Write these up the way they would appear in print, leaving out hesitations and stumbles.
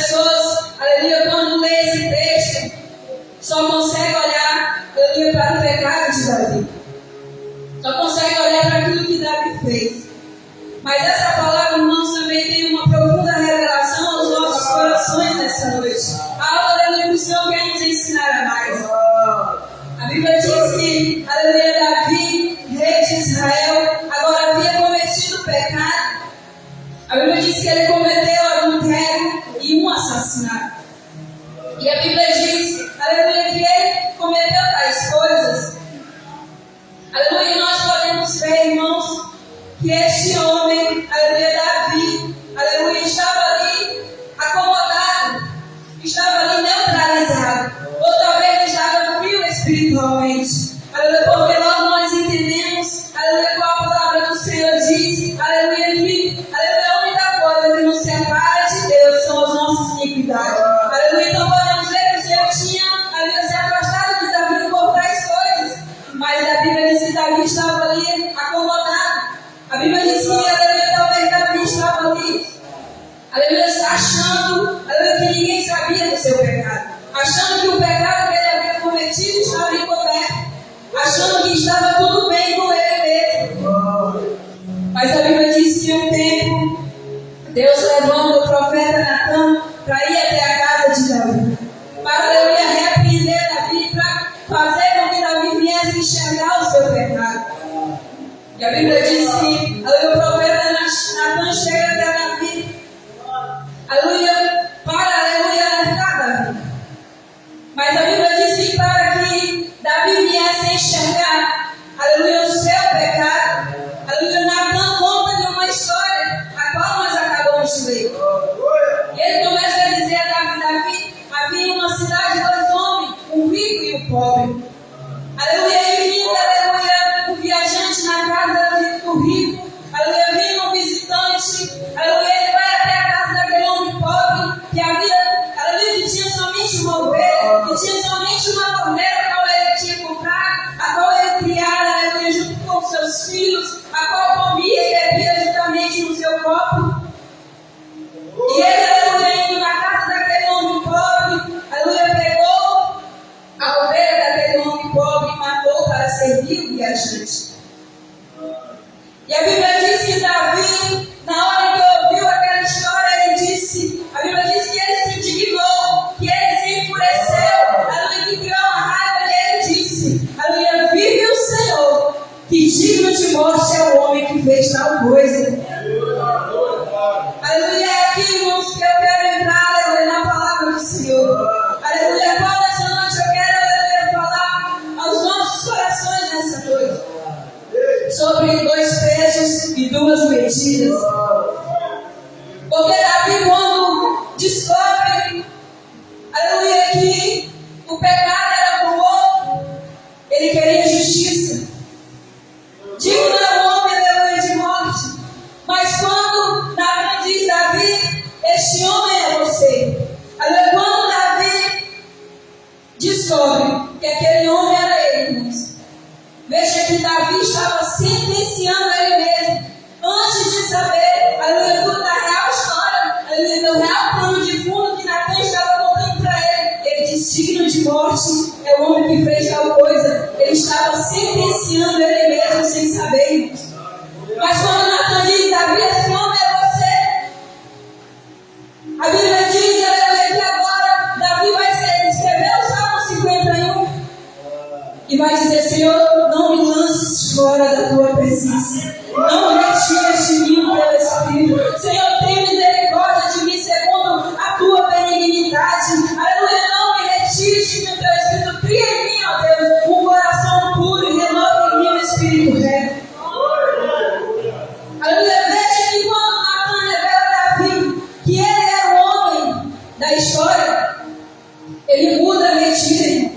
pessoas, aleluia, quando lê esse texto, só consegue olhar, aleluia, para o pecado de Davi. Só consegue olhar para aquilo que Davi fez. Mas essa palavra, irmãos, também tem uma profunda revelação aos nossos corações nessa noite. Algo, aleluia, que o Senhor quer nos ensinar a mais. A Bíblia diz que, aleluia, Davi, rei de Israel, agora havia cometido pecado. A Bíblia diz que ele cometeu adultério e um assassinato. E a Bíblia diz, aleluia, que ele cometeu tais coisas. Aleluia, e nós podemos ver, irmãos, que este homem, aleluia, Davi, aleluia, estava ali acomodado, estava ali neutralizado, ou talvez estava frio espiritualmente, aleluia, porque nós entendemos, aleluia, qual a palavra do Senhor diz, aleluia, que, aleluia, a única coisa que nos separa de Deus são as nossas iniquidades, aleluia, então podemos ver que o Senhor tinha, aleluia, se afastado de Davi por tais coisas, mas a Bíblia diz que Davi estava ali acomodado. A Bíblia diz que, aleluia, talvez Davi estava ali, aleluia, achando, aleluia, que ninguém sabia do seu pecado, achando que o pecado que ele havia cometido estava encoberto, achando que estava tudo bem com ele mesmo. Mas a Bíblia diz que um tempo, Deus levando o profeta Natã para ir até a casa de Davi, para, aleluia, repreender Davi, para fazer com que Davi viesse enxergar o seu pecado. E a Bíblia diz que, aleluia, o profeta Natã chega até Davi, aleluia, para, aleluia, alertar Davi. Mas a Bíblia diz que para que Davi viesse enxergar, aleluia, o seu pecado, aleluia, Natã conta de uma história, a qual nós acabamos de ler. E ele começa a dizer a Davi, havia uma cidade dois homens, o rico e o pobre. Aleluia, e vindo, aleluia, o viajante na casa do rico, aleluia, vindo um visitante, aleluia, ele vai até a casa daquele homem pobre, que havia, aleluia, que tinha somente uma ovelha, que tinha somente uma cordeira, a qual ele tinha comprado, a qual ele criara, aleluia, junto com seus filhos, a qual comia e bebia juntamente no seu copo. E ele, aleluia, indo na casa daquele homem pobre, aleluia, pegou a ovelha daquele homem pobre e matou para servir o viajante. E a Bíblia diz que Davi, na hora que ouviu aquela história, ele disse, a Bíblia diz que ele se indignou, que ele se enfureceu, aleluia, que criou uma raiva, e ele disse, aleluia, vive o Senhor, que digno de morte é o homem que fez tal coisa. Aleluia, é aqui, irmãos, que eu quero entrar, aleluia, na palavra do Senhor. Aleluia, qual essa noite eu quero, aleluia, falar aos nossos corações nessa noite sobre dois pesos e duas medidas. Porque Davi, quando descobre, aleluia, que o pecado era com o outro, ele queria justiça. Digno é o homem, aleluia, de morte. Mas quando Davi diz, Davi, este homem é você. Aleluia, quando Davi descobre que aquele homem era ele, irmãos, veja que Davi estava sentenciando ele mesmo, antes de saber, aleluia, tudo da real história, aleluia, do real plano de fundo que Natã estava contando para ele. Ele disse, digno de morte é o homem que fez tal coisa. Ele estava sentenciando ele mesmo sem saber, irmãos. Mas quando Natã diz, Davi, esse homem é você, a Bíblia diz, aleluia, que agora Davi vai escrever o Salmo 51 e vai dizer, Senhor, não me lances fora da tua presença, não me retires de mim o teu Espírito. Senhor, tem misericórdia de mim segundo a tua benignidade. Aleluia, não me retires de mim o teu Espírito. Cria em mim, ó Deus, um coração puro e renova em mim o Espírito reto. Aleluia, veja que quando Natã revela a Davi que ele é o homem da história, ele muda a medida.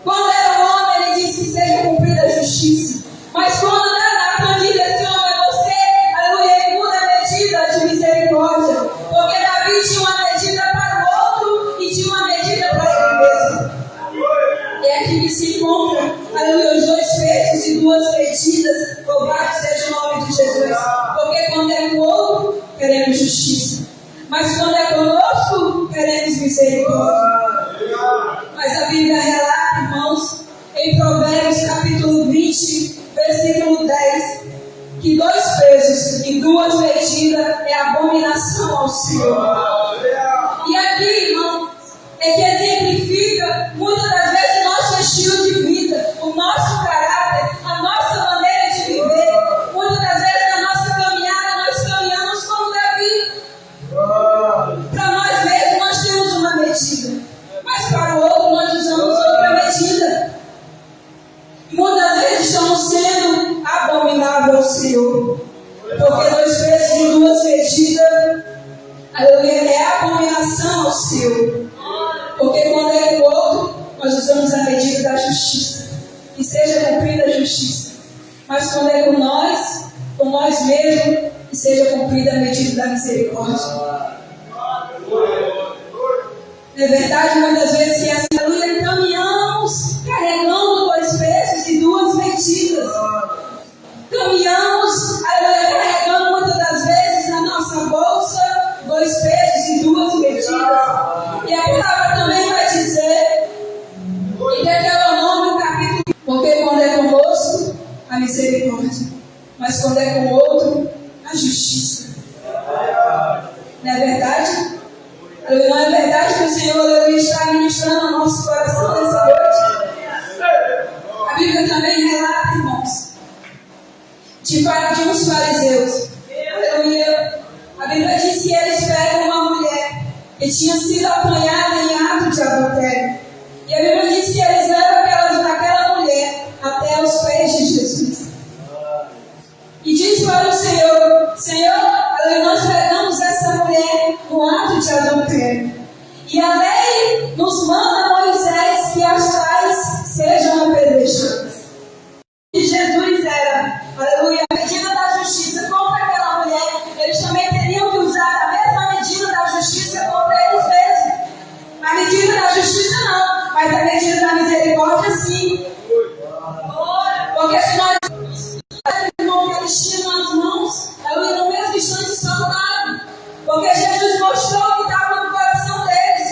Quando era o homem, ele disse que seja cumprida a justiça. Mas quando Natã diz, esse homem é você, aleluia, ele muda a medida de misericórdia. Porque Davi tinha uma medida para o outro e tinha uma medida para ele mesmo. É aqui que se encontra, aleluia, os dois feitos e duas medidas. Louvado seja o nome de Jesus. Porque quando é com o outro, queremos justiça. Mas quando é conosco, misericórdia. Mas a Bíblia relata, irmãos, em Provérbios capítulo 20, versículo 10, que 2 pesos e 2 medidas é abominação ao Senhor. E aqui, irmão, é que exemplifica muitas das vezes o nosso estilo de vida, o nosso caráter, a nossa maneira de viver. Muitas das vezes na nossa caminhada nós caminhamos como Davi. Para nós mesmos nós temos uma medida, mas para o outro nós usamos outra medida. E muitas vezes estamos sendo abomináveis ao Senhor, porque 2 pesos e 2 medidas, aleluia, é abominação ao Senhor. Porque quando é com o outro, nós usamos a medida da justiça, que seja cumprida a justiça. Mas quando é com nós mesmos, que seja cumprida a medida da misericórdia. Não é verdade? Muitas vezes que assim, aleluia, caminhamos carregando 2 pesos e 2 medidas. Caminhamos, aleluia, carregando muitas das vezes na nossa bolsa 2 pesos e 2 medidas. E a palavra também vai dizer, e que aquele é o nome do capítulo, porque quando é conosco, a misericórdia, mas quando é com o outro, a justiça. Não é verdade? Não é verdade que o Senhor está ministrando ao nosso coração nessa noite? A Bíblia também relata, irmãos, de uns fariseus. Aleluia. A Bíblia diz que eles pegam uma mulher que tinha sido apanhada em ato de adultério. E a Bíblia diz que eles levam aquela mulher até os pés de Jesus. E diz para o Senhor, Senhor, nós pegamos essa mulher no ato de adultério. E a lei nos manda, Moisés, que as tais sejam apedrejadas. E Jesus era, aleluia, a medida da justiça contra aquela mulher. Eles também teriam que usar a mesma medida da justiça contra eles mesmos. A medida da justiça não, mas a medida da misericórdia sim. Porque se nós eles tinham nas mãos, aleluia, no mesmo instante soltaram. Porque Jesus mostrou o que estava no coração deles.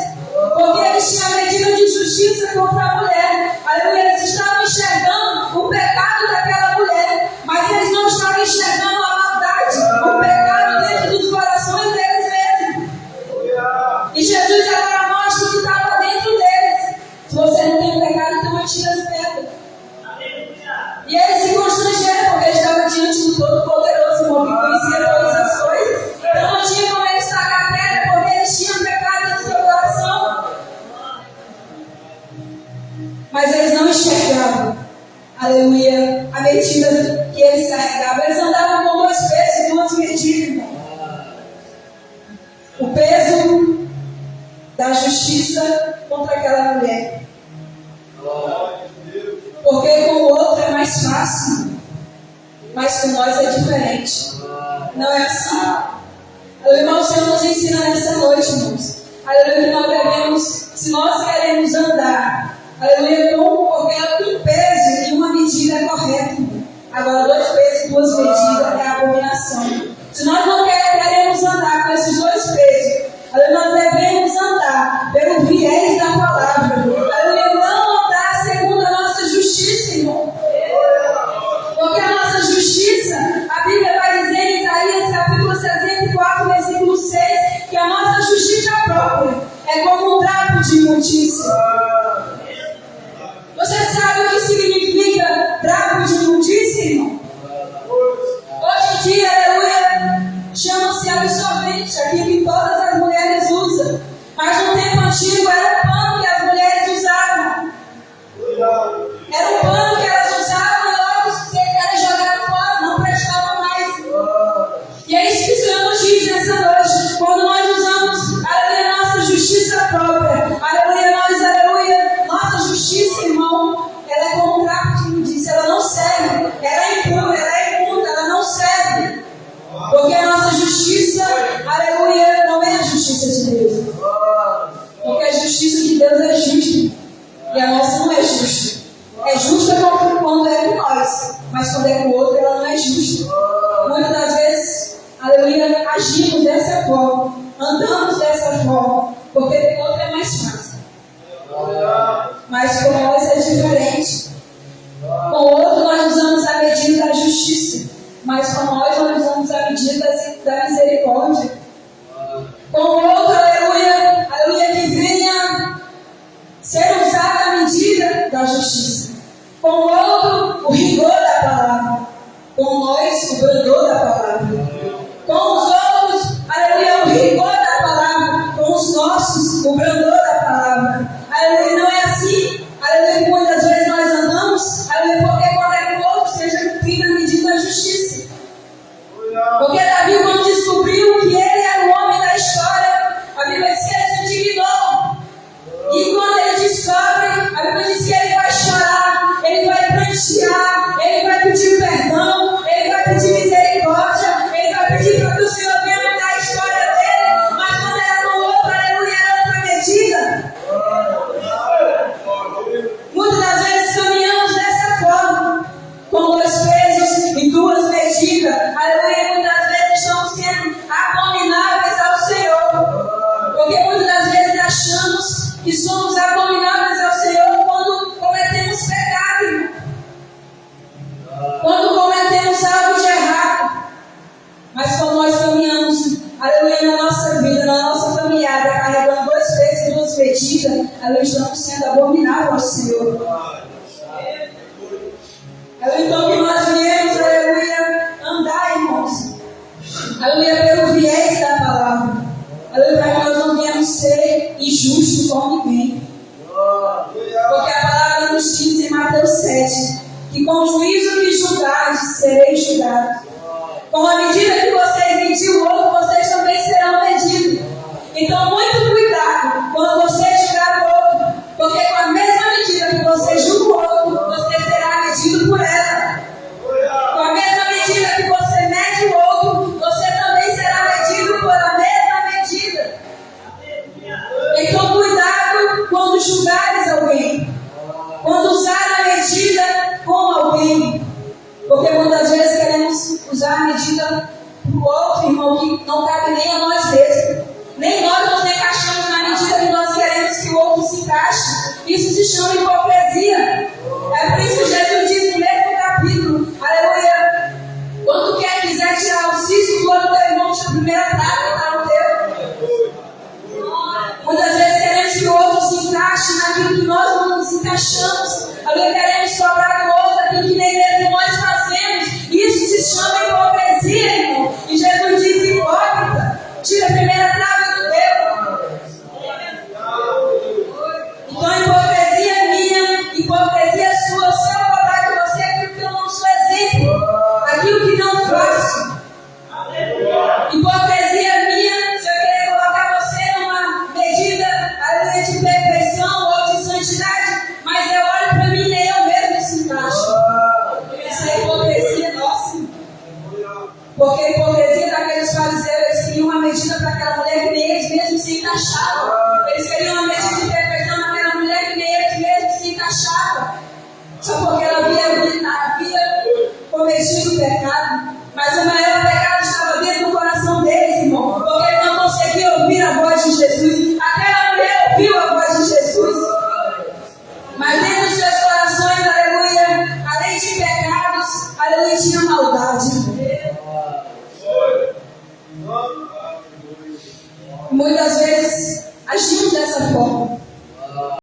Porque eles tinham a medida de justiça contra a mulher. Aleluia, eles estavam enxergando o pecado daquela mulher, mas eles não estavam enxergando a maldade, o pecado dentro dos corações deles mesmos. E Jesus agora mostra o que estava dentro deles. Se você não tem pecado, então atira as pedras. E eles se constrangeram, porque eles estavam diante do Todo-Poderoso, irmão, que conhecia todas as coisas. Então não tinha como eles tacar pedra, porque eles tinham pecado no seu coração. Mas eles não enxergavam, aleluia, a medida que eles carregavam. Eles andavam com 2 pesos e 2 medidas, irmão. O peso da justiça contra aquela mulher. Porque com o outro é mais fácil, mas com nós é diferente. Não é assim. Aleluia, o Senhor nos ensina nessa noite, irmãos. Aleluia, que nós devemos, se nós queremos andar, aleluia, com um peso e uma medida é correta. Agora, 2 pesos e 2 medidas é abominação. Se nós não queremos andar com esses 2 pesos, aleluia, nós devemos andar pelo viés da palavra. Aleluia, não andar segundo a nossa justiça, irmão. Porque a nossa justiça, a Bíblia vai dizer em Isaías capítulo 64, versículo 6, que a nossa justiça própria é como um trapo de imundícia. Você sabe o que significa trapo de imundícia, irmão? Hoje em dia, aleluia, chama-se absorvente, aquilo que todas as mulheres usam. Mas no tempo antigo era o pano que as mulheres usavam. Era o pano que elas usavam e logo se era jogado fora, não prestava mais. E é isso que o Senhor nos diz nessa noite. Quando nós usamos, aleluia, nossa justiça própria, aleluia, nossa justiça, irmão, ela é como um trapo de imundícia, ela não serve, ela é impura, ela não serve. Porque a nossa justiça, aleluia, não é a justiça de Deus. Porque a justiça de Deus é justa. E a nossa não é justa. É justa quando é com nós. Mas quando é com o outro, ela não é justa. Muitas das vezes, aleluia, agimos dessa forma. Andamos dessa forma. porque com outro é mais fácil. Mas com nós é diferente. Com o outro nós usamos a medida da justiça, mas com nós usamos a medida da misericórdia. Com o outro, aleluia, aleluia, que venha ser usada a medida da justiça. Com o outro, o rigor da palavra. Com nós, o brandor da palavra. Com os outros, aleluia, o rigor da palavra. Com os nossos, o brandor da palavra. Aleluia, não é assim. Aleluia, muitas vezes nós andamos, aleluia, porque quando é com o outro, seja cumprida a medida da justiça. Porque Davi, quando descobriu que ele era o homem da história, a Bíblia diz que ele se indignou. E quando ele descobre, a Bíblia diz que ele vai chorar, ele vai prantear, ele vai pedir perdão, ele vai pedir misericórdia, ele vai pedir para que o Senhor venha mudar a história dele. Mas quando era com o outro, aleluia, era outra medida. Muitas das vezes caminhamos dessa forma, com dois pesos e duas medidas. Aleluia, muitas vezes estamos sendo abomináveis ao Senhor. Porque muitas das vezes achamos que somos abomináveis ao Senhor quando cometemos pecado, irmão. Quando cometemos algo de errado. Mas quando nós caminhamos, aleluia, na nossa vida, na nossa caminhada, carregando dois pesos e duas medidas, aleluia, estamos sendo abomináveis ao Senhor. Então que nós viemos, aleluia, andar, irmãos, aleluia, pelo viés da palavra, aleluia, para que nós não viemos ser injustos com ninguém. Porque a palavra nos diz em Mateus 7, que com o juízo que julgardes, sereis julgados. Com a medida que vocês medir o outro, vocês também serão medidos. Então, muito cuidado quando você julgar o outro, porque com a mesma medida que você julga o outro, você será medido por ela. Com a mesma medida que você mede o outro, você também será medido por a mesma medida. Então, cuidado quando julgares alguém, quando usar a medida com alguém, porque muitas vezes queremos usar a medida para o outro, irmão, que não cabe nem a nós mesmos. Nem nós nos encaixamos na medida que nós queremos que o outro se encaixe. Isso se chama hipocrisia. É por isso que Jesus diz no mesmo capítulo, aleluia, quando quiser tirar o cisco do olho do teu irmão, tira a primeira praga que está no teu. Muitas vezes queremos que o outro se encaixe naquilo que nós não nos encaixamos. Aleluia, queremos cobrar do outro aquilo que nem mesmo nós fazemos. Isso se chama hipocrisia, irmão. E Jesus diz, hipócrita, tira a primeira praga do teu. Então a hipocrisia é minha, hipocrisia é sua. Se eu cobrar de você aquilo que eu não sou exemplo, aquilo que não faço. Hipocrisia é minha se eu querer colocar você numa medida, aleluia, de perfeição ou de santidade, mas eu olho para mim e nem eu mesmo se encaixo. Essa é hipocrisia nossa. Porque a hipocrisia daqueles fariseus, eles queriam uma medida para aquela mulher que nem eles mesmos se encaixavam. Eles queriam uma medida de perfeição naquela mulher que nem eles mesmos se encaixavam. Só porque ela havia cometido o pecado. Mas o maior pecado estava dentro do coração deles, irmão. Porque eles não conseguiam ouvir a voz de Jesus. Aquela mulher ouviu a voz de Jesus. Mas dentro dos seus corações, aleluia, além de pecados, aleluia, tinha maldade. Muitas vezes agimos dessa forma.